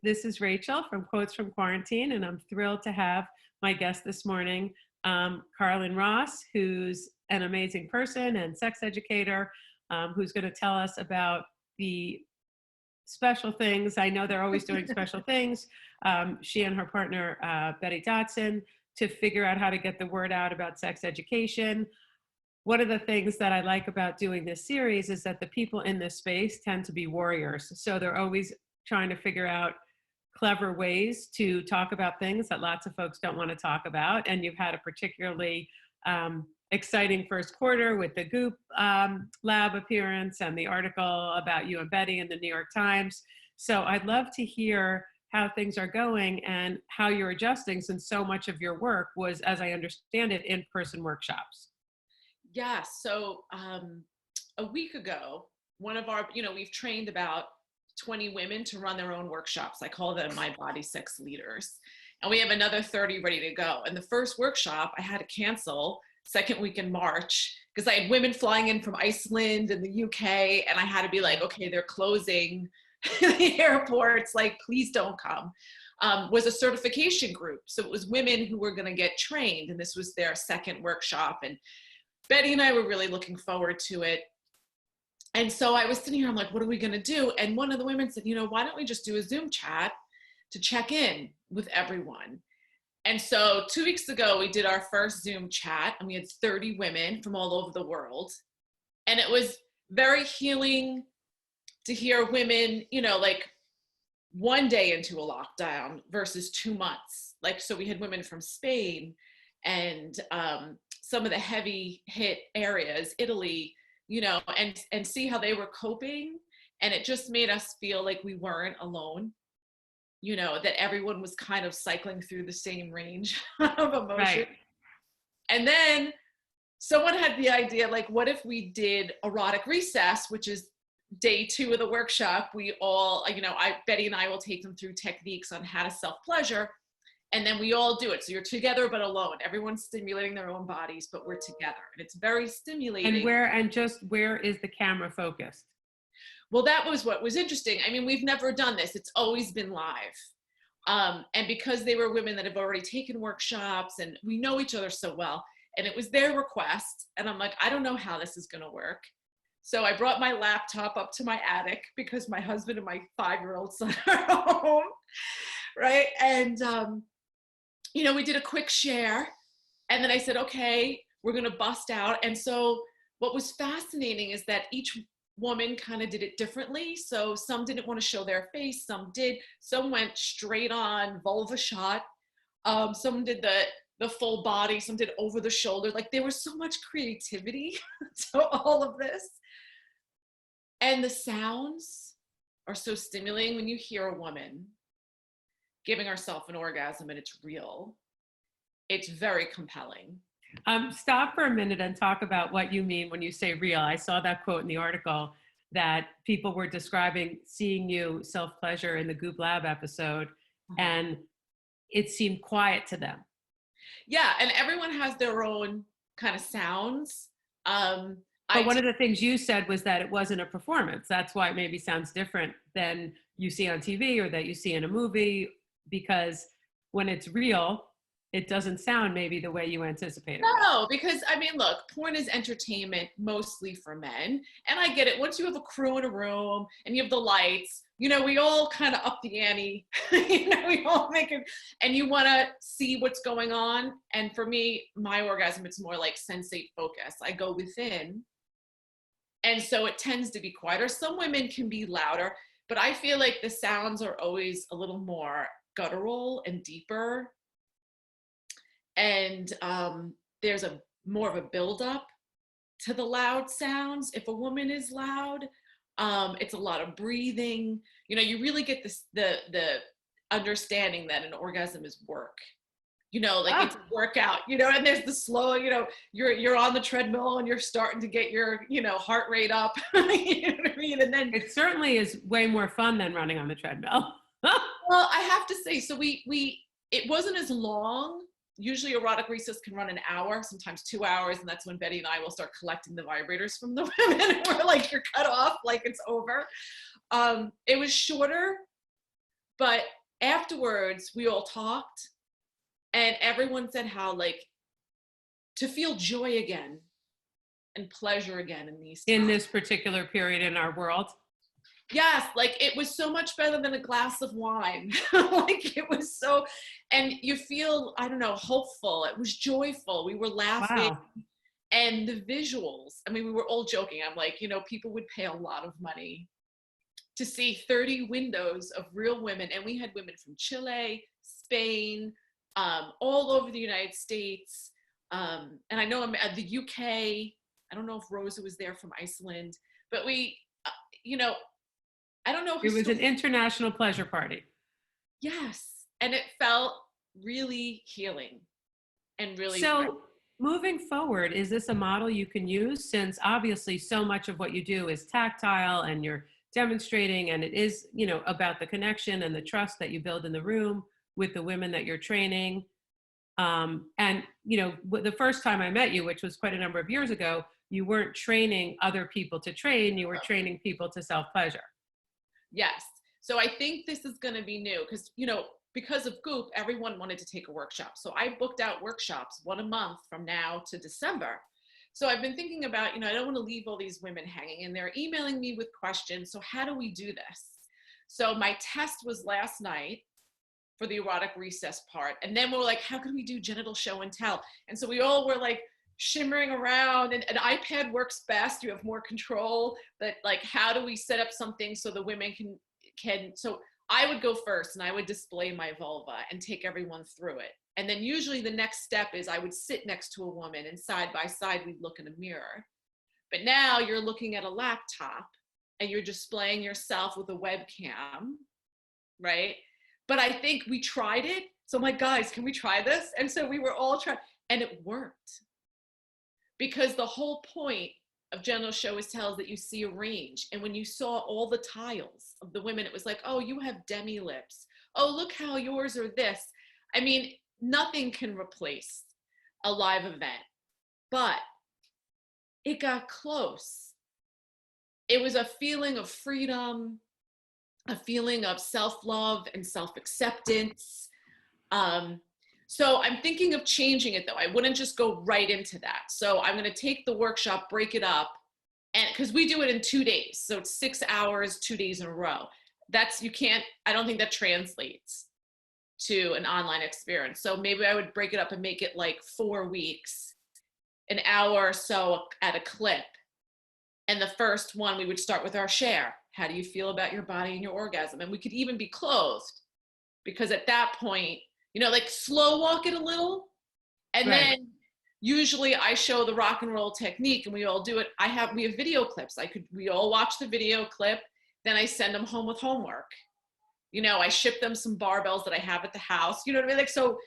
This is Rachel from Quotes from Quarantine, and I'm thrilled to have my guest this morning, Carlin Ross, who's an amazing person and sex educator, who's going to tell us about the special things. I know they're always doing special things. She and her partner, Betty Dodson, to figure out how to get the word out about sex education. One of the things that I like about doing this series is that the people in this space tend to be warriors. So they're always trying to figure out clever ways to talk about things that lots of folks don't want to talk about. And you've had a particularly exciting first quarter with the Goop lab appearance and the article about you and Betty in the New York Times. So I'd love to hear how things are going and how you're adjusting, since so much of your work was, as I understand it, in-person workshops. Yeah, so a week ago, one of our, we've trained about 20 women to run their own workshops. I call them My Body Sex Leaders. And we have another 30 ready to go. And the first workshop I had to cancel second week in March because I had women flying in from Iceland and the UK. And I had to be like, okay, they're closing the airports, like, please don't come. Was a certification group. So it was women who were going to get trained. And this was their second workshop. And Betty and I were really looking forward to it. And so I was sitting here, I'm like, what are we going to do? And one of the women said, why don't we just do a Zoom chat to check in with everyone? And so 2 weeks ago, we did our first Zoom chat, and we had 30 women from all over the world. And it was very healing to hear women, like 1 day into a lockdown versus 2 months. Like, so we had women from Spain and some of the heavy hit areas, Italy, and see how they were coping. And it just made us feel like we weren't alone, that everyone was kind of cycling through the same range of emotion. Right. And then someone had the idea, like, what if we did erotic recess, which is day 2 of the workshop. We all, Betty and I will take them through techniques on how to self-pleasure. And then we all do it. So you're together, but alone. Everyone's stimulating their own bodies, but we're together. And it's very stimulating. And where is the camera focused? Well, that was what was interesting. I mean, we've never done this. It's always been live. And because they were women that have already taken workshops and we know each other so well, and it was their request. And I'm like, I don't know how this is going to work. So I brought my laptop up to my attic because my husband and my 5-year-old son are home. Right. And, we did a quick share, and then I said, okay, we're going to bust out. And so what was fascinating is that each woman kind of did it differently. So some didn't want to show their face. Some did. Some went straight on vulva shot. Some did the full body. Some did over the shoulder. Like, there was so much creativity to all of this. And the sounds are so stimulating when you hear a woman giving herself an orgasm and it's real. It's very compelling. Stop for a minute and talk about what you mean when you say real. I saw that quote in the article that people were describing seeing you self-pleasure in the Goop Lab episode, and it seemed quiet to them. Yeah, and everyone has their own kind of sounds. But one of the things you said was that it wasn't a performance. That's why it maybe sounds different than you see on TV or that you see in a movie, because when it's real, it doesn't sound maybe the way you anticipated. No, because look, porn is entertainment mostly for men. And I get it. Once you have a crew in a room and you have the lights, we all kind of up the ante, we all make it, and you want to see what's going on. And for me, my orgasm, it's more like sensate focus. I go within. And so it tends to be quieter. Some women can be louder, but I feel like the sounds are always a little more guttural and deeper. And there's more of a buildup to the loud sounds. If a woman is loud, it's a lot of breathing. You really get the understanding that an orgasm is work. It's a workout. And there's the slow. You're on the treadmill and you're starting to get your heart rate up. You know what I mean? And then it certainly is way more fun than running on the treadmill. Well, I have to say, so it wasn't as long. Usually erotic recess can run an hour, sometimes 2 hours. And that's when Betty and I will start collecting the vibrators from the women. And we're like, you're cut off, like it's over. It was shorter, but afterwards we all talked, and everyone said how like to feel joy again and pleasure again in these In times. this particular period in our world. Yes, like it was so much better than a glass of wine. Like it was so, and you feel, I don't know, hopeful. It was joyful. We were laughing. Wow. And the visuals, I mean, we were all joking. I'm like, you know, people would pay a lot of money to see 30 windows of real women. And we had women from Chile, Spain, all over the United States. And I know I'm at the UK. I don't know if Rosa was there from Iceland, but we, you know, I don't know. It was an international pleasure party. Yes. And it felt really healing and really. So moving forward, is this a model you can use, since obviously so much of what you do is tactile and you're demonstrating, and it is, you know, about the connection and the trust that you build in the room with the women that you're training. And, you know, the first time I met you, which was quite a number of years ago, you weren't training other people to train, you were training people to self-pleasure. Yes. So I think this is going to be new because, you know, because of Goop, everyone wanted to take a workshop. So I booked out workshops, one a month from now to December. So I've been thinking about, you know, I don't want to leave all these women hanging, and they're emailing me with questions. So how do we do this? So my test was last night for the erotic recess part. And then we were like, how can we do genital show and tell? And so we all were like shimmering around, and an iPad works best. You have more control, but like, how do we set up something so the women can, so I would go first and I would display my vulva and take everyone through it. And then usually the next step is I would sit next to a woman and side by side, we'd look in a mirror. But now you're looking at a laptop and you're displaying yourself with a webcam, right? But I think we tried it. So I'm like, guys, can we try this? And so we were all trying, and it worked. Because the whole point of genital show is tell is that you see a range. And when you saw all the tiles of the women, it was like, oh, you have demi lips. Oh, look how yours are this. I mean, nothing can replace a live event, but it got close. It was a feeling of freedom, a feeling of self-love and self-acceptance. So I'm thinking of changing it though. I wouldn't just go right into that. So I'm going to take the workshop, break it up, and because we do it in 2 days. So it's 6 hours, 2 days in a row. That's, you can't, I don't think that translates to an online experience. So maybe I would break it up and make it like 4 weeks, an hour or so at a clip. And the first one, we would start with our share. How do you feel about your body and your orgasm? And we could even be clothed, because at that point, you know, like slow walk it a little. And Right. then usually I show the rock and roll technique and we all do it. We have video clips. We all watch the video clip. Then I send them home with homework. You know, I ship them some barbells that I have at the house. You know what I mean? Like, so,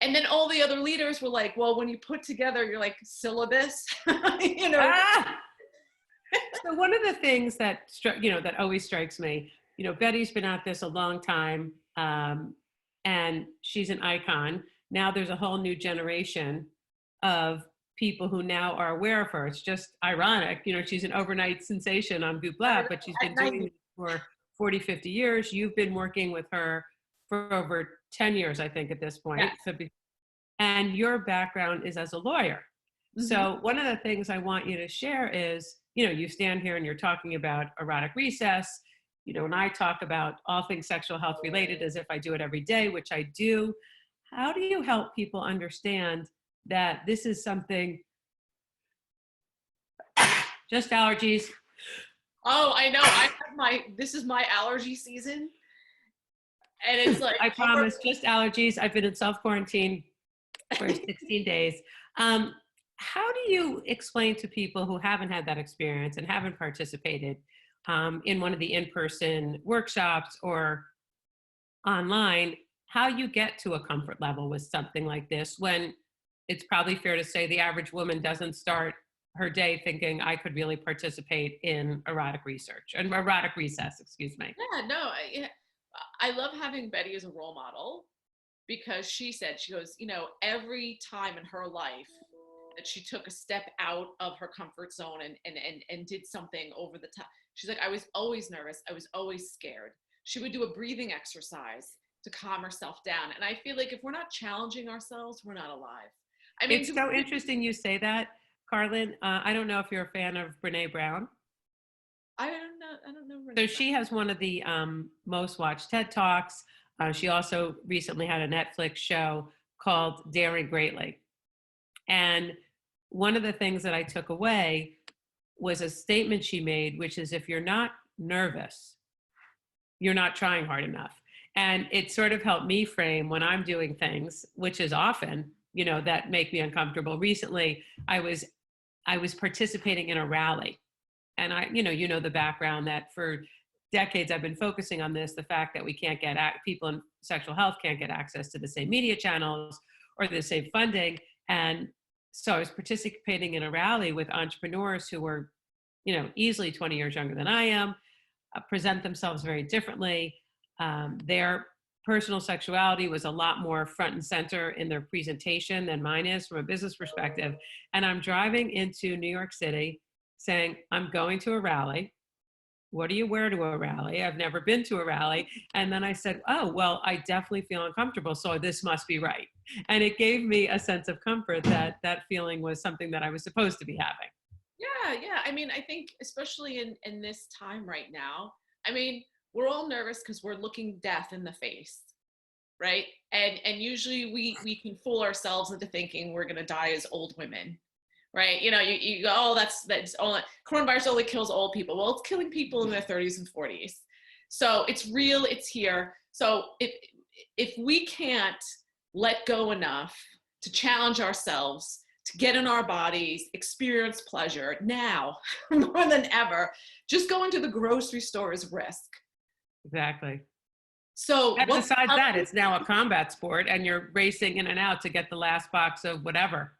and then all the other leaders were like, well, when you put together, you're like syllabus, you know. Ah! So one of the things that, you know, that always strikes me, you know, Betty's been at this a long time, and she's an icon. Now there's a whole new generation of people who now are aware of her. It's just ironic, you know, she's an overnight sensation on Goop Lab, but she's been doing it for 40, 50 years. You've been working with her for over 10 years, I think, at this point. Yes. So, and your background is as a lawyer. Mm-hmm. So one of the things I want you to share is, you know, you stand here and you're talking about erotic recess, you know, and I talk about all things sexual health related as if I do it every day, which I do. How do you help people understand that this is something, just allergies? Oh, I know. I have this is my allergy season. And it's like, I promise, just allergies. I've been in self-quarantine for 16 days. How do you explain to people who haven't had that experience and haven't participated in one of the in-person workshops or online, how you get to a comfort level with something like this, when it's probably fair to say the average woman doesn't start her day thinking I could really participate in erotic research and erotic recess, excuse me. yeah, no, I love having Betty as a role model, because she goes, you know, every time in her life that she took a step out of her comfort zone and did something over the top, she's like, I was always nervous. I was always scared. she would do a breathing exercise to calm herself down. And I feel like if we're not challenging ourselves, we're not alive. I mean, It's so interesting you say that, Carlin. I don't know if you're a fan of Brene Brown. I don't know. I don't know. So she has one of the most watched TED Talks. She also recently had a Netflix show called Daring Greatly. And one of the things that I took away was a statement she made, which is if you're not nervous, you're not trying hard enough. And it sort of helped me frame when I'm doing things, which is often, that make me uncomfortable. Recently, I was participating in a rally, and the background that for decades I've been focusing on this, the fact that we can't get people in sexual health can't get access to the same media channels or the same funding. And so I was participating in a rally with entrepreneurs who were, easily 20 years younger than I am, present themselves very differently. Their personal sexuality was a lot more front and center in their presentation than mine is from a business perspective. And I'm driving into New York City saying, I'm going to a rally. What do you wear to a rally? I've never been to a rally. And then I said, oh, well, I definitely feel uncomfortable, so this must be right. And it gave me a sense of comfort that that feeling was something that I was supposed to be having. Yeah. I mean, I think especially in this time right now, I mean, we're all nervous because we're looking death in the face, right? And usually we can fool ourselves into thinking we're going to die as old women, right? You go, oh, that's only coronavirus only kills old people. Well, it's killing people in their 30s and 40s. So it's real, it's here. So if we can't let go enough to challenge ourselves, to get in our bodies, experience pleasure now more than ever, just going to the grocery store is risk. Exactly. So and besides that, it's now a combat sport and you're racing in and out to get the last box of whatever.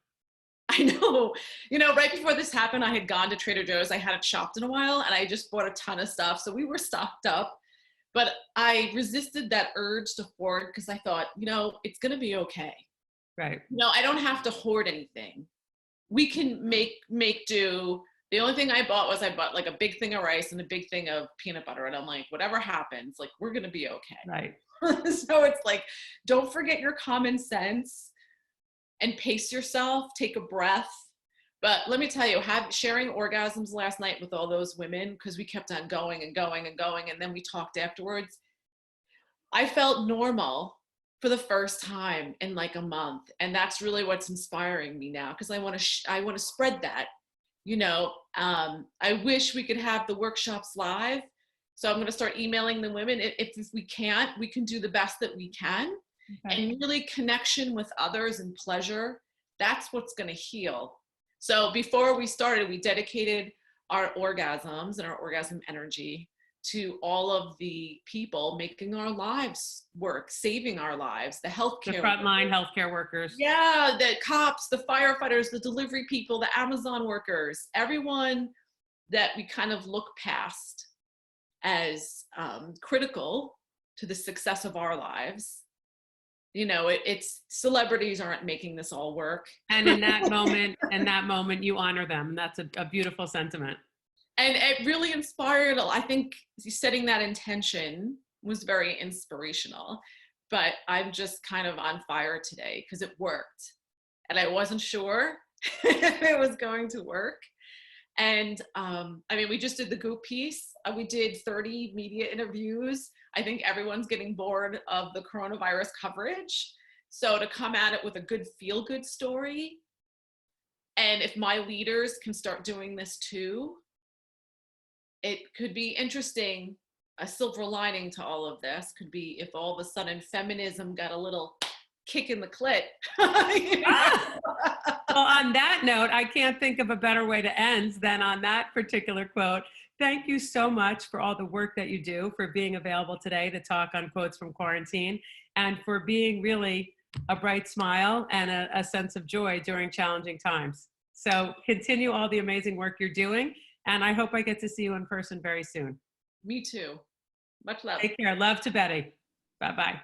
I know. Right before this happened, I had gone to Trader Joe's. I hadn't shopped in a while and I just bought a ton of stuff. So we were stocked up, but I resisted that urge to hoard because I thought, it's going to be okay. Right. I don't have to hoard anything. We can make do. The only thing I bought like a big thing of rice and a big thing of peanut butter. And I'm like, whatever happens, like, we're going to be okay. Right. So it's like, don't forget your common sense and pace yourself, take a breath. But let me tell you, sharing orgasms last night with all those women, because we kept on going and going and going. And then we talked afterwards. I felt normal for the first time in like a month. And that's really what's inspiring me now. Cause I want to spread that, I wish we could have the workshops live. So I'm going to start emailing the women. If we can't, we can do the best that we can. Okay. And really connection with others and pleasure. That's what's going to heal. So before we started, we dedicated our orgasms and our orgasm energy to all of the people making our lives work, saving our lives, the healthcare, the frontline healthcare workers. Yeah, the cops, the firefighters, the delivery people, the Amazon workers, everyone that we kind of look past as critical to the success of our lives. It's celebrities aren't making this all work. And in that moment, you honor them. And that's a beautiful sentiment. And it really inspired. I think setting that intention was very inspirational, but I'm just kind of on fire today because it worked. And I wasn't sure if it was going to work. And we just did the Goop piece. We did 30 media interviews. I think everyone's getting bored of the coronavirus coverage. So to come at it with a good feel-good story, and if my leaders can start doing this too, it could be interesting. A silver lining to all of this could be if all of a sudden feminism got a little kick in the clit. Well, on that note, I can't think of a better way to end than on that particular quote. Thank you so much for all the work that you do, for being available today to talk on Quotes from Quarantine, and for being really a bright smile and a sense of joy during challenging times. So continue all the amazing work you're doing. And I hope I get to see you in person very soon. Me too. Much love. Take care. Love to Betty. Bye-bye.